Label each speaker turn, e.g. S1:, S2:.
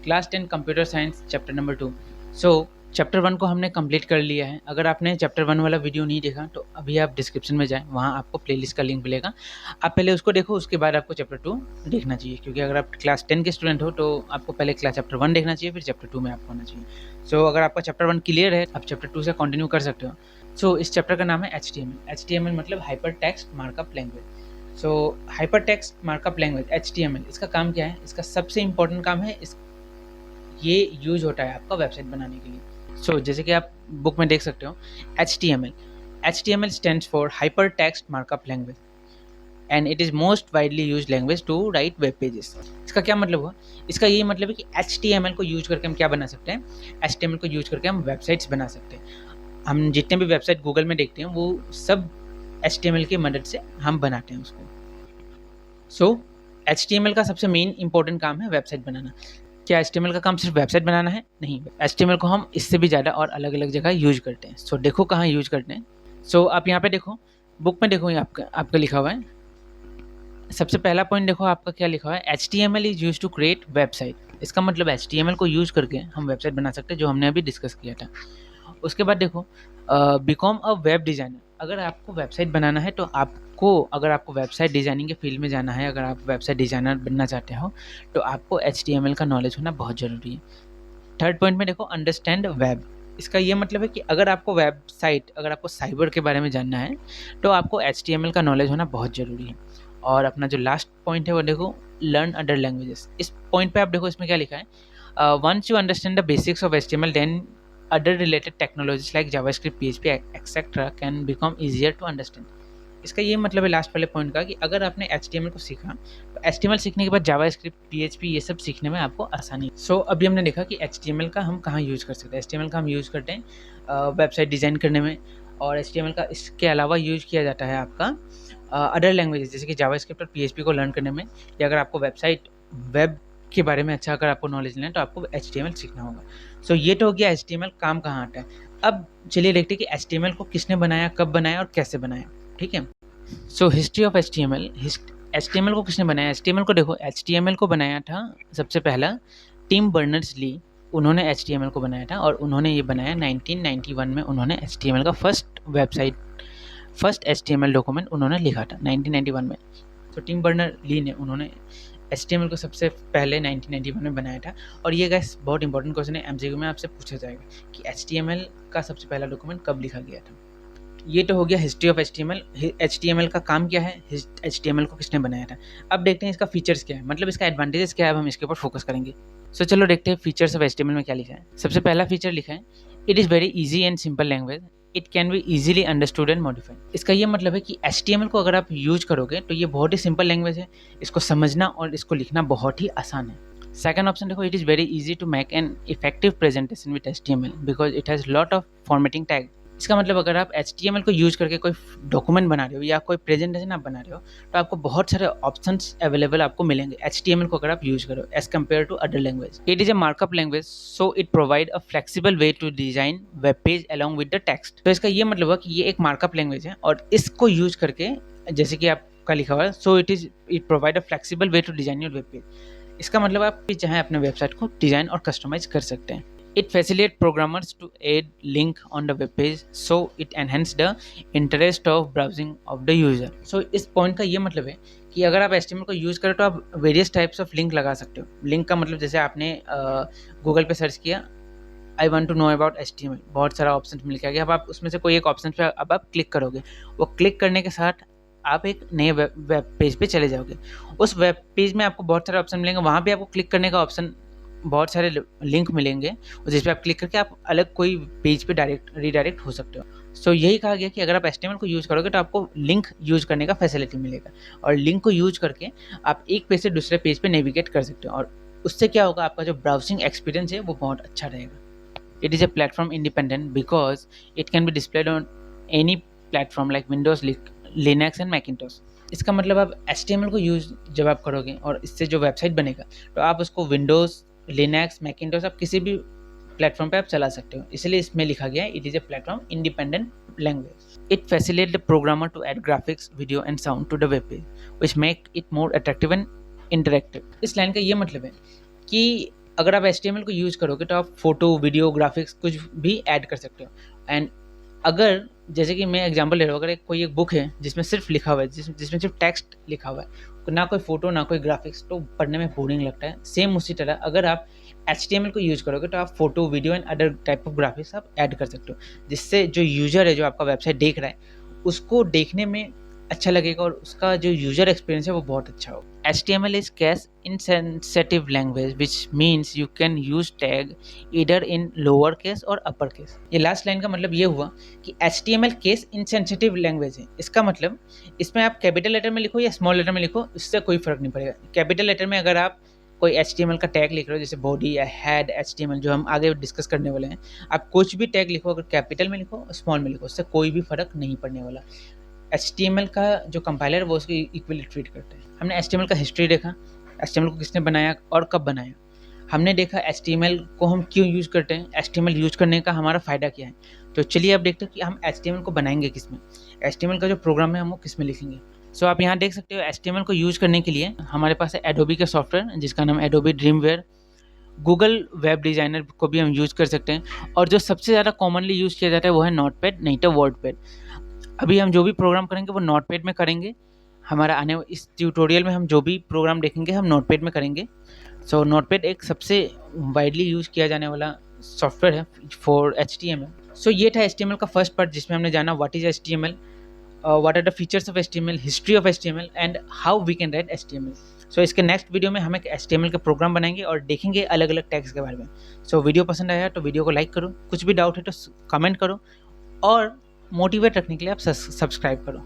S1: Class 10 computer science chapter number 2। सो chapter 1 को हमने complete कर लिया है। अगर आपने चैप्टर 1 वाला वीडियो नहीं देखा तो अभी आप डिस्क्रिप्शन में जाएँ, वहाँ आपको प्लेलिस्ट का लिंक मिलेगा। आप पहले उसको देखो, उसके बाद आपको चैप्टर 2 देखना चाहिए, क्योंकि अगर आप क्लास 10 के स्टूडेंट हो तो आपको पहले चैप्टर 1 देखना चाहिए, फिर चैप्टर 2 में आपको आना चाहिए। सो अगर आपका चैप्टर 1 क्लियर है, आप चैप्टर 2 से कंटिन्यू कर सकते हो। सो इस चैप्टर का नाम है HTML। HTML मतलब हाइपर टेक्स्ट मार्कअप लैंग्वेज। सो hyper text markup language HTML, इसका काम क्या है? इसका सबसे इंपॉर्टेंट काम है, ये यूज होता है आपका वेबसाइट बनाने के लिए। सो जैसे कि आप बुक में देख सकते हो, HTML stands for hyper text markup language and it is most widely use language to write web pages. इसका क्या मतलब हुआ? इसका ये मतलब है कि HTML को यूज करके हम क्या बना सकते हैं? HTML को यूज करके हम वेबसाइट्स बना सकते हैं। हम जितने भी वेबसाइट गूगल में देखते हैं वो सब HTML की मदद से हम बनाते हैं उसको। सो HTML का सबसे मेन इंपॉर्टेंट काम है वेबसाइट बनाना। क्या HTML का काम सिर्फ वेबसाइट बनाना है? नहीं, HTML को हम इससे भी ज़्यादा और अलग अलग जगह यूज करते हैं। सो देखो कहाँ यूज करते हैं। सो आप यहाँ पे देखो, बुक में देखो, ये आपका लिखा हुआ है। सबसे पहला पॉइंट देखो आपका क्या लिखा हुआ है, HTML is use to create website. इसका मतलब HTML को यूज करके हम वेबसाइट बना सकते हैं, जो हमने अभी डिस्कस किया था। उसके बाद देखो, बिकॉम अ वेब डिज़ाइनर। अगर आपको वेबसाइट बनाना है तो अगर आपको वेबसाइट डिज़ाइनिंग के फील्ड में जाना है, अगर आप वेबसाइट डिज़ाइनर बनना चाहते हो तो आपको HTML का नॉलेज होना बहुत ज़रूरी है। थर्ड पॉइंट में देखो, अंडरस्टैंड वेब। इसका ये मतलब है कि अगर आपको साइबर के बारे में जानना है तो आपको HTML का नॉलेज होना बहुत ज़रूरी है। और अपना जो लास्ट पॉइंट है वो देखो, लर्न अदर लैंग्वेजेस। इस पॉइंट पे आप देखो, इसमें क्या लिखा है, once you understand the basics of HTML then other related technologies like JavaScript, PHP, etc. can become easier to understand। इसका ये मतलब है लास्ट वाले पॉइंट का कि अगर आपने HTML को सीखा तो HTML सीखने के बाद JavaScript, PHP ये सब सीखने में आपको आसानी। अभी हमने देखा कि HTML का हम कहाँ यूज़ कर सकते हैं। HTML का हम यूज़ करते हैं वेबसाइट डिज़ाइन करने में, और HTML का इसके अलावा यूज किया जाता है आपका अदर लैंग्वेजेस जैसे कि JavaScript और PHP को लर्न करने में, या अगर आपको वेब के बारे में अच्छा अगर आपको नॉलेज लेना है तो आपको HTML सीखना होगा। ये तो हो गया HTML काम कहाँ आता है। अब चलिए देखते हैं कि HTML को किसने बनाया, कब बनाया और कैसे बनाया। ठीक है, हिस्ट्री ऑफ HTML को किसने बनाया? HTML को देखो, HTML को बनाया था सबसे पहला टिम बर्नर्स-ली। उन्होंने HTML को बनाया था और उन्होंने ये बनाया 1991 में। उन्होंने HTML का फर्स्ट HTML डॉक्यूमेंट उन्होंने लिखा था 1991 में। टिम बर्नर्स-ली ने उन्होंने HTML को सबसे पहले 1991 में बनाया था। और ये गाइस बहुत इंपॉर्टेंट क्वेश्चन है, MCQ में आपसे पूछा जाएगा कि HTML का सबसे पहला डॉक्यूमेंट कब लिखा गया था। ये तो हो गया हिस्ट्री ऑफ HTML। HTML का काम क्या है, HTML को किसने बनाया था। अब देखते हैं इसका फीचर्स क्या है, मतलब इसका एडवांटेजेस क्या है। अब हम इसके ऊपर फोकस करेंगे। चलो देखते हैं फीचर्स ऑफ HTML में क्या लिखा है। सबसे पहला फीचर लिखा है, it is very easy and simple language, it can be easily understood and modified. इसका ये मतलब है कि HTML को अगर आप यूज करोगे तो ये बहुत ही सिंपल लैंग्वेज है, इसको समझना और इसको लिखना बहुत ही आसान है। सेकंड ऑप्शन देखो, it is very easy to make an effective presentation with HTML because it has lot of formatting tag. इसका मतलब अगर आप HTML को यूज करके कोई डॉक्यूमेंट बना रहे हो या कोई प्रेजेंटेशन आप बना रहे हो तो आपको बहुत सारे ऑप्शंस अवेलेबल आपको मिलेंगे HTML को अगर आप यूज करो as compare to other language. It is a markup language, so it provide a flexible way to design web page along with the text. तो इसका ये मतलब हुआ कि ये एक मार्कअप लैंग्वेज है और इसको यूज करके, जैसे कि आपका लिखा हुआ है, so it provide a flexible way to design your web page. इसका मतलब आप चाहे अपने वेबसाइट को डिजाइन और कस्टमाइज कर सकते हैं। It facilitates programmers to add link on the web page, so it enhance the interest of browsing of the user। इस पॉइंट का ये मतलब है कि अगर आप HTML को यूज़ करें तो आप वेरियस टाइप्स ऑफ लिंक लगा सकते हो। लिंक का मतलब जैसे आपने गूगल पे सर्च किया, I want to know about HTML, बहुत सारा ऑप्शन मिल के गया। अब आप उसमें से कोई एक ऑप्शन पे अब आप क्लिक करोगे, वो क्लिक करने के साथ आप एक नए वेब पेज पे चले जाओगे। उस वेब पेज में आपको बहुत सारे ऑप्शन मिलेंगे, वहाँ पे आपको क्लिक करने का ऑप्शन, बहुत सारे लिंक मिलेंगे जिस पे आप क्लिक करके आप अलग कोई पेज पे रीडायरेक्ट हो सकते हो। यही कहा गया कि अगर आप HTML को यूज़ करोगे तो आपको लिंक यूज करने का फैसिलिटी मिलेगा, और लिंक को यूज करके आप एक पेज से दूसरे पेज पे नेविगेट कर सकते हो, और उससे क्या होगा, आपका जो ब्राउजिंग एक्सपीरियंस है वो बहुत अच्छा रहेगा। It is a platform independent because it can be displayed on any platform like Windows, Linux and Macintosh. इसका मतलब आप HTML को यूज जब आप करोगे और इससे जो वेबसाइट बनेगा तो आप उसको विंडोज़, लिनक्स, मैकिंटोश, आप किसी भी प्लेटफॉर्म पे आप चला सकते हो। इसलिए इसमें लिखा गया है, it is a platform independent language. It facilitate the programmer to add graphics, video and sound to the web page which make it more attractive and interactive. इस लाइन का ये मतलब है कि अगर आप HTML को यूज़ करोगे तो आप फ़ोटो, वीडियो, ग्राफ़िक्स कुछ भी ऐड कर सकते हो। एंड अगर जैसे कि मैं एग्जांपल ले रहा हूँ, अगर कोई एक बुक है जिसमें सिर्फ लिखा हुआ है, जिसमें सिर्फ टेक्स्ट लिखा हुआ है, ना कोई फ़ोटो ना कोई ग्राफ़िक्स, तो पढ़ने में बोरिंग लगता है। सेम उसी तरह अगर आप HTML को यूज़ करोगे तो आप photo, video and other type of graphics आप ऐड कर सकते हो, जिससे जो यूज़र है, जो आपका वेबसाइट देख रहा है, उसको देखने में अच्छा लगेगा और उसका जो यूज़र एक्सपीरियंस है वो बहुत अच्छा होगा। HTML is case insensitive language, which means you can use tag either in lower case और upper case। ये लास्ट लाइन का मतलब ये हुआ कि HTML केस इनसेंसिटिव लैंग्वेज है। इसका मतलब इसमें आप कैपिटल लेटर में लिखो या स्मॉल लेटर में लिखो, इससे कोई फर्क नहीं पड़ेगा। कैपिटल लेटर में अगर आप कोई HTML का टैग लिख रहे हो, जैसे बॉडी या हेड HTMल, जो हम आगे डिस्कस करने वाले हैं, आप कुछ भी टैग लिखो, अगर कैपिटल में लिखो स्मॉल में लिखो, उससे कोई भी फर्क नहीं पड़ने वाला। HTML का जो कंपाइलर है वो उसको इक्वली ट्रीट करते हैं। हमने HTML का हिस्ट्री देखा, HTML को किसने बनाया और कब बनाया। हमने देखा HTML को हम क्यों यूज़ करते हैं, HTML यूज़ करने का हमारा फ़ायदा क्या है। तो चलिए अब देखते हैं कि हम HTML को बनाएंगे किस में, HTML का जो प्रोग्राम है हम वो किस में लिखेंगे। सो आप यहाँ देख सकते हो HTML को यूज़ करने के लिए हमारे पास है एडोबी का सॉफ्टवेयर जिसका नाम एडोबी ड्रीमवेयर। गूगल वेब डिज़ाइनर को भी हम यूज़ कर सकते हैं, और जो सबसे ज़्यादा कॉमनली यूज़ किया जाता है वो है नोटपैड, नहीं तो वर्डपैड। अभी हम जो भी प्रोग्राम करेंगे वो नोटपैड में करेंगे। हमारा इस ट्यूटोरियल में हम जो भी प्रोग्राम देखेंगे हम नोटपैड में करेंगे। सो नोटपैड एक सबसे वाइडली यूज़ किया जाने वाला सॉफ्टवेयर है फॉर HTML। सो ये था HTML का फर्स्ट पार्ट, जिसमें हमने जाना what is HTML, what are the features of HTML, history of HTML and how we can write HTML। So इसके नेक्स्ट वीडियो में हम एक HTML का प्रोग्राम बनाएंगे और देखेंगे अलग अलग टैग्स के बारे में। सो वीडियो पसंद आया तो वीडियो को लाइक करो, कुछ भी डाउट है तो कमेंट करो, और मोटिवेट रखने के लिए आप सब्सक्राइब करो।